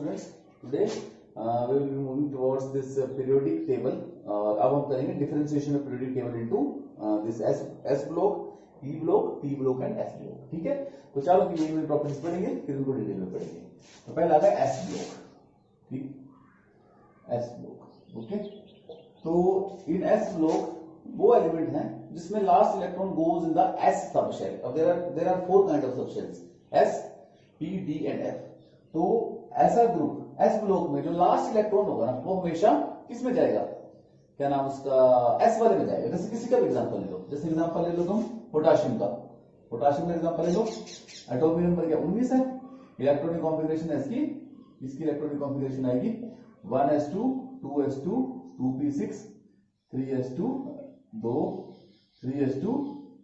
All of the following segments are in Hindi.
students, today we will be moving towards this periodic table. अब हम करेंगे differentiation of periodic table into this S block, E block, P block and S block. ठीक है, तो चलो कि ये प्रॉपर्टीज पढ़ेंगे, फिर उनको डिटेल में पढ़ेंगे. तो पहला आता है S block. ठीक, S block. ओके, तो इन S block वो एलिमेंट हैं जिसमें last electron goes in the S subshell. अब there are four kind of subshells, S, P, D and F. तो ऐसा ग्रुप S ब्लॉक में जो लास्ट इलेक्ट्रॉन होगा ना, वो हमेशा किस में जाएगा, क्या नाम उसका, S वाले में जाएगा. जैसे किसी का भी एग्जांपल ले लो, जैसे एग्जांपल ले लो तुम पोटाशियम का. पोटाशियम का एग्जांपल ले लो, एटॉमिक नंबर क्या 19 है, इलेक्ट्रॉनिक कॉन्फ़िगरेशन है इसकी, इलेक्ट्रॉनिक कॉन्फ़िगरेशन आएगी 1s2 2s2 2p6 3s2 2 3s2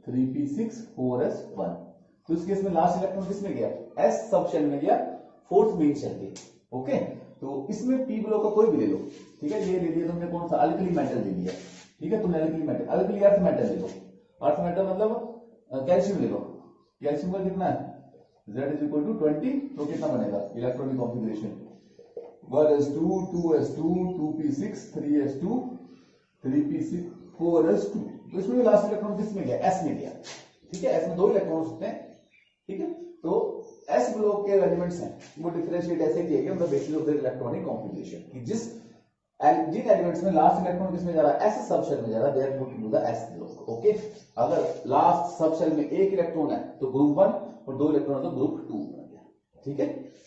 3p6 4s1. तो इस केस में लास्ट इलेक्ट्रॉन किस में गया, S सब शेल में गया, फोर्थ मेन शेल के. ओके, तो इसमें P ब्लॉक का कोई भी ले लो. ठीक है, ये ले लिया तुमने कौन सा, अल्कली मेटल ले लिया. ठीक है, तुमने alkali metal, alkali earth metal ले लो. अर्थ मेटल मतलब कैल्शियम ले लो. कैल्शियम का कितना है, Z इज इक्वल टू 20. तो कितना बनेगा electronic configuration 1s2 2s2 2p6 3s2 3p6 4s2. तो इसमें लास्ट इलेक्ट्रॉन किस में गया, S में गया. ठीक है, S में दो इलेक्ट्रॉन होते हैं. ठीक है, तो S ब्लॉक के एलिमेंट्स हैं वो डिफरेंशिएट ऐसे किए गए, मतलब basis of the electronic configuration, कि जिन एलिमेंट्स में लास्ट इलेक्ट्रॉन किसमें जा रहा है, S सबशेल में जा रहा है, they are put into the S block. Okay, अगर लास्ट सबशेल में एक इलेक्ट्रॉन है तो ग्रुप 1 और दो इलेक्ट्रॉन है तो ग्रुप 2 बन गया. ठीक है,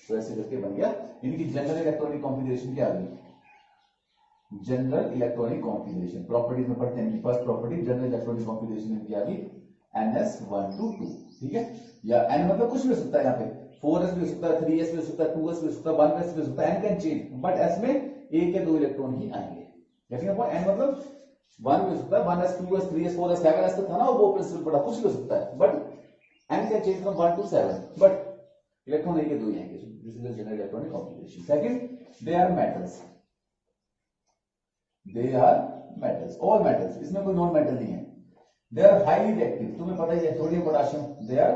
तो ऐसे करके बन गया. इनकी जनरल इलेक्ट्रॉनिक कॉन्फ़िगरेशन क्या आ गई, जनरल इलेक्ट्रॉनिक कॉन्फ़िगरेशन. प्रॉपर्टीज में पढ़ते हैं, first property general electronic configuration इनकी आ गई NS122. ठीक है, या N मतलब कुछ भी हो सकता है, यहाँ पे 4s भी हो सकता है, 3s भी हो सकता है, 2s भी हो सकता है, 1s भी हो सकता है, N can change, but S में एक या दो इलेक्ट्रॉन ही आएंगे. जैसे N मतलब 1 भी हो सकता है, 1s 2s 3s 4s 7s तक था ना, वो प्रिंसिपल पढ़ा, कुछ भी हो सकता है, but N can change from 1 to 7, but electron एक या दो ही आएंगे. This is the general electronic configuration. Second, they are metals. They are metals, all metals, इसमें कोई नॉन मेटल नहीं है. दे आर हाईली रिएक्टिव, तुम्हें पता ही है, sodium potassium, they are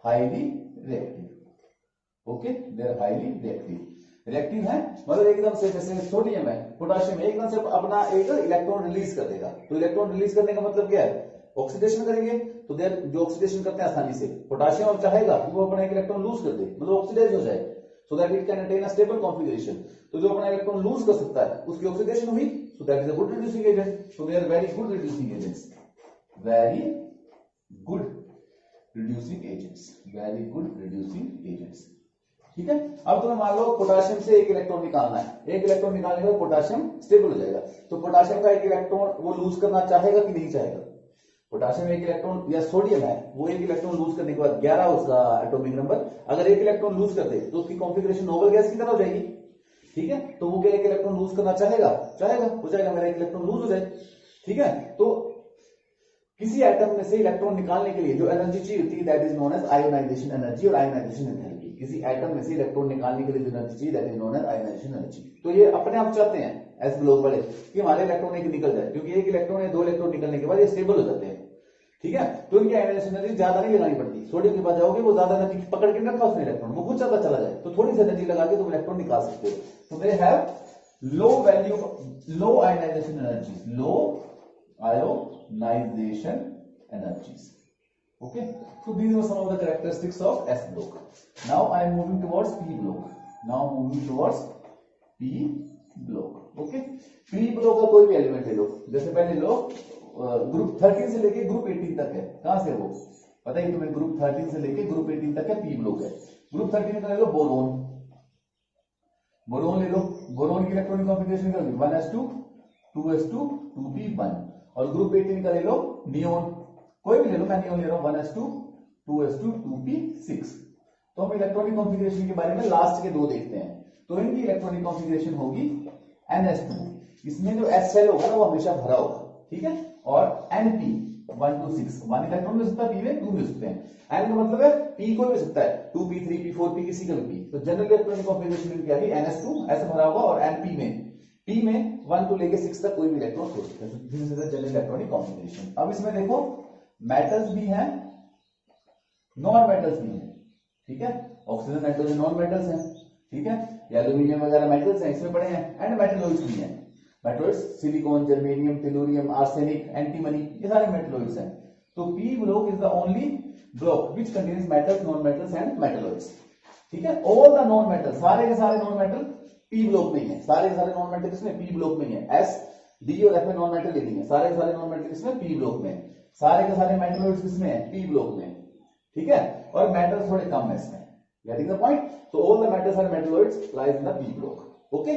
highly reactive. Okay, they are highly reactive. Reactive है मतलब एकदम से, जैसे सोडियम है, पोटाशियम एकदम से अपना एक इलेक्ट्रॉन रिलीज कर देगा. तो इलेक्ट्रॉन रिलीज करने का मतलब क्या है, ऑक्सीडेशन करेंगे. तो देर जो ऑक्सीडेशन करते हैं आसानी से, पोटाशियम अब चाहेगा कि वो अपना एक इलेक्ट्रॉन लूज कर दे, मतलब ऑक्सीडाइज हो जाए, so that it can attain a stable configuration. तो जो अपना इलेक्ट्रॉन लूज कर सकता है उसकी ऑक्सीडेशन हुई, so that is a good reducing agent. So they are very good reducing agents, very good reducing agents, very good reducing agents. ठीक है, अब तुम्हें मान लो पोटाशियम से एक इलेक्ट्रॉन निकालना है, एक इलेक्ट्रॉन निकालने के बाद पोटाशियम स्टेबल हो जाएगा. तो पोटाशियम का एक इलेक्ट्रॉन वो लूज करना चाहेगा कि नहीं चाहेगा. पोटाशियम एक इलेक्ट्रॉन, या सोडियम है, वो एक इलेक्ट्रॉन लूज करने के बाद 11 उसका एटॉमिक नंबर, अगर एक इलेक्ट्रॉन लूज कर दे तो उसकी कॉन्फ़िगरेशन नोबल गैस की तरह हो जाएगी. ठीक है, तो वो क्या एक इलेक्ट्रॉन लूज करना चाहेगा, हो जाएगा, मेरा एक इलेक्ट्रॉन लूज हो जाए. ठीक है, तो किसी एटम में से इलेक्ट्रॉन निकालने के लिए जो एनर्जी चाहिए होती है, that is known as ionisation energy और आयोनाइजेशन एनर्जी. किसी एटम में से इलेक्ट्रॉन निकालने के लिए जो एनर्जी चाहिए, that is known as ionisation energy. तो ये अपने आप चाहते हैं एस ब्लॉक वाले कि हमारे इलेक्ट्रॉन एक निकल जाए, क्योंकि एक इलेक्ट्रॉन या दो इलेक्ट्रॉन निकलने के बाद ये स्टेबल हो जाते हैं. ठीक है, तो इनकी आयोनाइजेशन एनर्जी ज्यादा नहीं लगानी पड़ती. सोडियम के पास जाओगे, वो ज्यादा एनर्जी पकड़ के रखा उसने इलेक्ट्रॉन, वो कुछ ज्यादा चला जाए, तो थोड़ी सी एनर्जी लगा के तुम इलेक्ट्रॉन निकाल सकते हो. तो they have low value, low ionisation energy, low ionization energies. Okay, so these are some of the characteristics of S block. Now I am moving towards P block. P block. Okay, P block का कोई भी एलिमेंट ले लो. जैसे पहले लो ग्रुप 13 से लेके ग्रुप 18 तक है. कहां से वो पता ही तुम्हें, ग्रुप 13 से लेके ग्रुप 18 तक है, P block है. ग्रुप 13 का ले लो बोरोन. बोरोन ले लो, बोरोन की इलेक्ट्रॉनिक कॉन्फ़िगरेशन क्या होगी, 1s2 2s2 2p1. और ग्रुप 18 का ले लो नियोन, कोई भी ले लो, मैं नियोन ले रहा हूं 1s2 2s2 2p6. तो हम इलेक्ट्रॉनिक कॉन्फ़िगरेशन के बारे में लास्ट के दो देखते हैं. तो इनकी इलेक्ट्रॉनिक कॉन्फ़िगरेशन होगी NS2. इसमें जो S शेल होगा ना वो हमेशा भरा होगा. ठीक है, और NP 1 to 6, 1 इलेक्ट्रॉन मिल सकता है, P में 2 मिल सकते हैं. N का मतलब है P कोई मिल सकता है, 2p 3p 4p किसी का भी P. तो जनरल इलेक्ट्रॉनिक कॉन्फ़िगरेशन क्या है, NS2 ऐसे भरा होगा, और NP में P में 1 to लेके 6 तक कोई भी इलेक्ट्रॉन हो सकता है. This is the general electronic configuration. अब इसमें देखो मेटल्स भी हैं, नॉन मेटल्स भी हैं. ठीक है, ऑक्सीजन नाइट्रोजन नॉन मेटल्स हैं. ठीक है, ये एल्यूमिनियम वगैरह मेटल्स हैं, इसमें पड़े हैं, एंड मेटलॉइड्स भी हैं। Metalloids silicon, germanium, tellurium, arsenic, antimony, ये सारे मेटलॉइड्स हैं। तो P block is the only block which contains metals, non metals and metalloids. ठीक है, ऑल द नॉन मेटल, सारे के सारे नॉन मेटल पी ब्लॉक में ही है, सारे के सारे नॉन मेटल किसमें, पी ब्लॉक में ही है। एस डी और एफ में नॉन मेटल लेनी है, सारे के सारे नॉन मेटल किसमें, पी ब्लॉक में, सारे के सारे मेटलॉइड्स किसमें है, पी ब्लॉक में। ठीक है, और मेटल्स थोड़े कम है इसमें, getting the point. So all the metals and metalloids lies in the P block. Okay,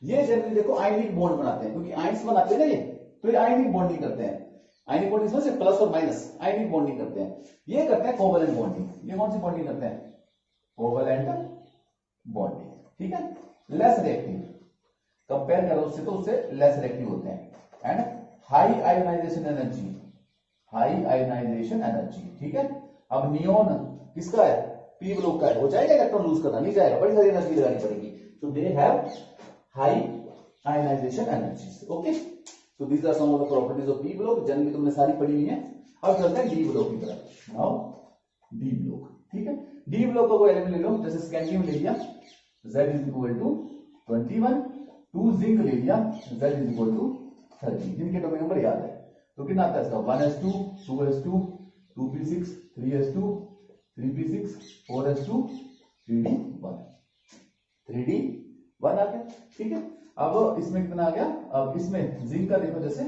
ये जनरली देखो आयनिक बॉन्ड बनाते हैं, क्योंकि आयंस बनाते हैं ना ये, तो ये आयनिक बॉन्डिंग करते हैं। आयनिक बॉन्डिंग से प्लस और माइनस, आयनिक बॉन्डिंग करते हैं। ये करते हैं कोवलेंट बॉन्डिंग। ये कौन सी बॉन्डिंग करते हैं, कोवलेंट बॉन्डिंग। ठीक है, लेस रिएक्टिव कंपेयर करो उससे, तो उससे लेस रिएक्टिव होते हैं, and high ionisation energy, high ionisation energy. ठीक है, अब नियोन किसका है, पी ब्लॉक का है, हो जाएगा इलेक्ट्रॉन लूज करना, नहीं जाएगा, बड़ी सारी एनर्जी लगानी पड़ेगी। तो they have high ionisation energy. Okay, so these are some of the properties of p block, generally तुमने सारी पढ़ी हुई है। अब चलते हैं डी ब्लॉक की तरफ। नाउ डी ब्लॉक, ठीक है, डी ब्लॉक का कोई एलिमेंट ले लो, जैसे स्कैंडियम ले लिया, Z is equal to 21, 2 zinc ले लिया, Z इज इक्वल टू 30, जिनके एटॉमिक नंबर याद है। तो कितना आता है इसका, 1s2, 2s2, 2p6, 3s2, 3p6, 4s2, 3d1, 3d1 आ गया। ठीक है, अब इसमें कितना आ गया, अब इसमें जिंक का देखो, जैसे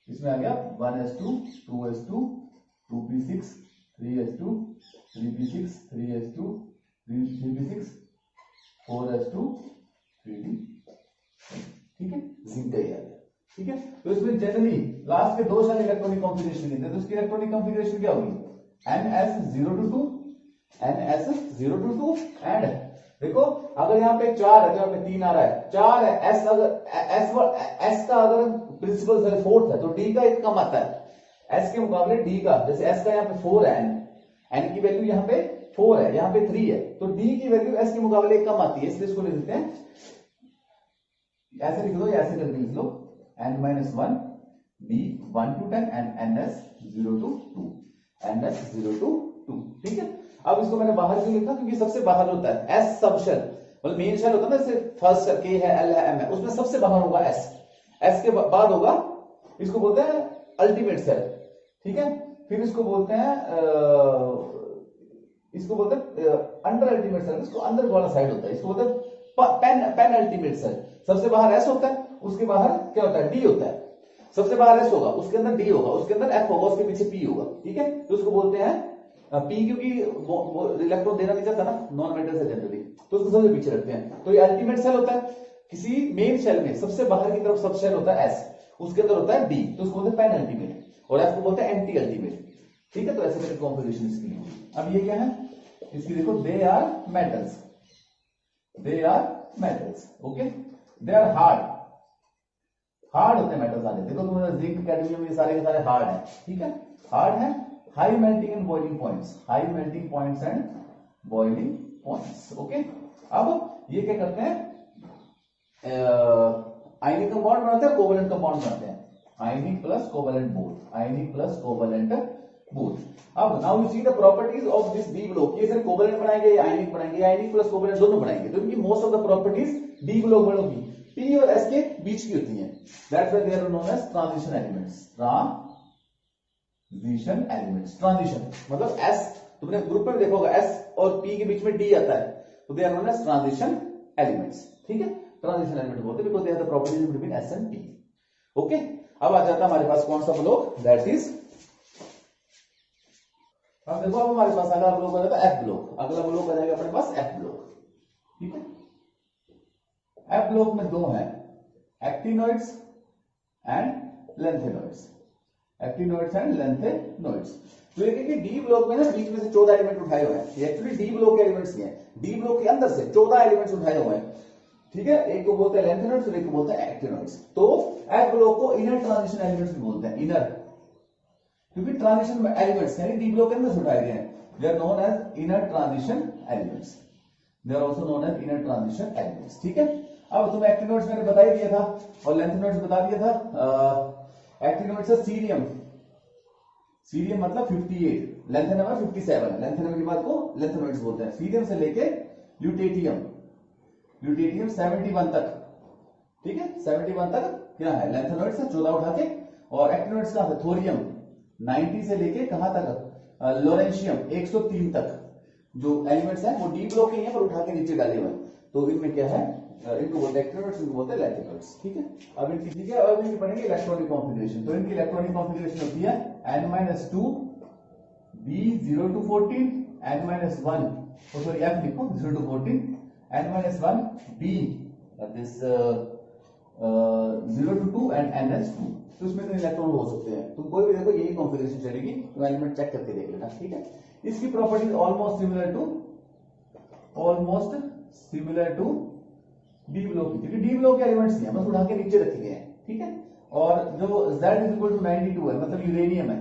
इसमें आ गया 1s2, 2s2, 2p6, 3s2, 3p6, 3s2, 3p6, 4s2, 3d। ठीक है, जिंक का ही आ गया। ठीक है, तो इसमें जनरली लास्ट के दो साल इलेक्ट्रॉनिक कॉन्फ़िगरेशन देते हैं, तो इसकी इलेक्ट्रॉनिक कॉन्फ़िगरेशन क्या होगी, ns0 to 2 एंड देखो अगर यहाँ पे 4 है तो यहाँ पे 3 आ रहा है, 4 है, s अगर s का अगर प्रिंसिपल है 4th है, तो d का एक कम आता है s के मुकाबले d का, जैसे s का यहाँ पे 4 है, n की वैल्यू यहाँ पे 4 है, यहाँ पे 3 है, तो d की वैल्यू s के मुकाबले एक कम आती है, इसलिए इसको लिख देते हैं, ऐसे लिख दो या ऐसे करके लिख लो, n-1 d 1 to 10 and ns 0 to 2, ns 0 to 2। ठीक है, अब इसको मैंने बाहर क्यों लिखा, क्योंकि सबसे बाहर होता है s सब शेल, मतलब मेन शेल होता है ना, जैसे फर्स्ट शेल k है, l है, m है, उसमें सबसे बाहर होगा s के बाद होगा, इसको बोलते हैं अल्टीमेट सेल। ठीक है, फिर इसको बोलते हैं अंडर अल्टीमेट सेल, इसको अंदर वाला साइड होता है, इसको बोलते हैं पेन अल्टीमेट सेल। सबसे बाहर s होता है, उसके बाहर क्या होता है, d होता है, सबसे बाहर s होगा, उसके अंदर d होगा, उसके अंदर f होगा, उसके पीछे p होगा। ठीक है, तो उसको बोलते हैं p, क्योंकि वो इलेक्ट्रॉन देना नहीं चाहता ना, नॉन मेटल से जनरली, तो उसको सबसे पीछे रखते हैं। तो ये अल्टीमेट सेल होता है, किसी मेन शेल में सबसे बाहर की तरफ सब शेल होता है s, उसके अंदर होता है d, तो उसको बोलते हैं पेन अल्टीमेट, और f को बोलते हैं एंटी अल्टीमेट। ठीक है, तो ऐसे करके कॉन्फ़िगरेशन इसकी। अब ये क्या है, इसकी देखो, they are metals, they are metals, okay, they are hard होते हैं मेटल्स आने। देखो तुम्हारा जिंक, कैडमियम, ये सारे के सारे हार्ड है। ठीक है, हार्ड है, high melting and boiling points, high melting points and boiling points. Okay, अब ये क्या करते हैं, आयनिक कंपाउंड बनाते हैं, कोवलेंट कंपाउंड बनाते हैं, आयनिक प्लस कोवलेंट बोथ, आयनिक प्लस कोवलेंट बोथ। अब now you see the properties of this D block, ये सिर्फ कोवलेंट बनाएंगे या आयनिक बनाएंगे, आयनिक प्लस कोवलेंट दोनों बनाएंगे, तो इनकी most of the properties D block वालों की P और S के बीच की होती हैं, that's why they are known as transition elements. Transition elements, transition मतलब S, तुमने ग्रुप में देखा होगा S और P के बीच में D आता है, तो they are known as transition elements. ठीक है, ट्रांजिशन एलिमेंट बोलते हैं because they have the properties between S and P। Okay, अब आ जाता है हमारे पास कौन सा ब्लॉक, दैट इज, अब देखो अब हमारे पास अगला ब्लॉक आ जाता है F ब्लॉक, अगला ब्लॉक आ जाएगा अपने पास F ब्लॉक। ठीक है, F ब्लॉक में दो हैं, actinoids and lanthanoids, actinoids and lanthanoids. तो ये देखिए डी ब्लॉक में ना बीच में से 14 एलिमेंट उठाए हुए हैं, ये एक्चुअली डी ब्लॉक के एलिमेंट्स नहीं है, डी ब्लॉक के अंदर से 14 एलिमेंट्स उठाए हुए हैं। ठीक है, एक को बोलते हैं लेंथेनोइड्स और एक को बोलते हैं एक्टिनोइड्स। तो F ब्लॉक को इनर ट्रांजिशन एलिमेंट्स भी बोलते हैं, इनर, क्योंकि ट्रांजिशन एलिमेंट्स यानी डी ब्लॉक के अंदर से उठाए गए हैं, they are known as inner transition elements, they are also known as inner transition elements. ठीक है, अब तुम्हें एक्टिनोइड्स मैंने बता ही दिया था और लेंथेनोइड्स बता दिया था। एक्टिनोइड्स है सीरियम, सीरियम मतलब 58, लेंथेनम है 57, लेंथेनम के बाद को लेंथेनोइड्स बोलते हैं। सीरियम से लेके ल्यूटेटियम, ल्यूटेनियम 71 तक, ठीक है, 71 तक क्या है, लैंथेनॉइड्स है 14 उठा के, और एक्टिनॉइड्स कहां से, थोरियम 90 से लेके कहां तक, लोरेंशियम 103 तक, जो एलिमेंट्स हैं वो डी ब्लॉक के हैं पर उठा के नीचे डाले हुए हैं। तो इनमें क्या है, इनको बोलते हैं एक्टिनॉइड्स, इनको बोलते हैं लैंथेनॉइड्स, ठीक है। अब इनकी, ठीक है, अब इनकी पढ़ेंगे इलेक्ट्रॉनिक कॉन्फ़िगरेशन। तो इनकी इलेक्ट्रॉनिक कॉन्फ़िगरेशन होती है n-2 b 0 to 14 n-1, sorry f लिखो 0 to 14 n-1 b this 0 to 2 and ns2। तो इसमें तो इलेक्ट्रॉन हो सकते हैं, तुम कोई भी देखो यही कॉन्फ़िगरेशन चलेगी, तो एलिमेंट चेक करके देख लेना, ठीक है। इसकी properties almost similar to D block की, क्योंकि डी ब्लॉक के एलिमेंट्स नहीं है, बस उठा के नीचे रखे गए हैं, ठीक है। और जो Z इज इक्वल टू 92 है, मतलब यूरेनियम है,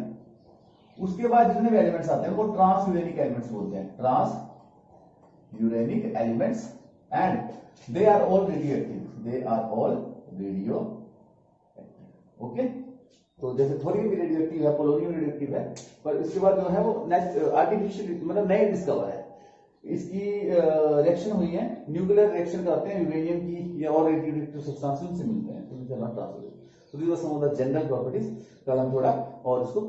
उसके बाद जितने भी एलिमेंट्स आते हैं वो ट्रांस यूरेनिक एलिमेंट्स बोलते हैं, transuranic elements, and they are all radio, okay. तो जैसे थोरियम भी रेडियो एक्टिव है, पोलोनियम रेडियो एक्टिव है, पर इसके बाद जो है वो आर्टिफिशियल, मतलब नए डिस्कवर है, इसकी रिएक्शन हुई है, न्यूक्लियर रिएक्शन करते हैं यूरेनियम की या और रेडियोएक्टिव सब्सटेंसेस से मिलते हैं, तो this are not transferable. So these are some of the general properties। कल हम थोड़ा और इसको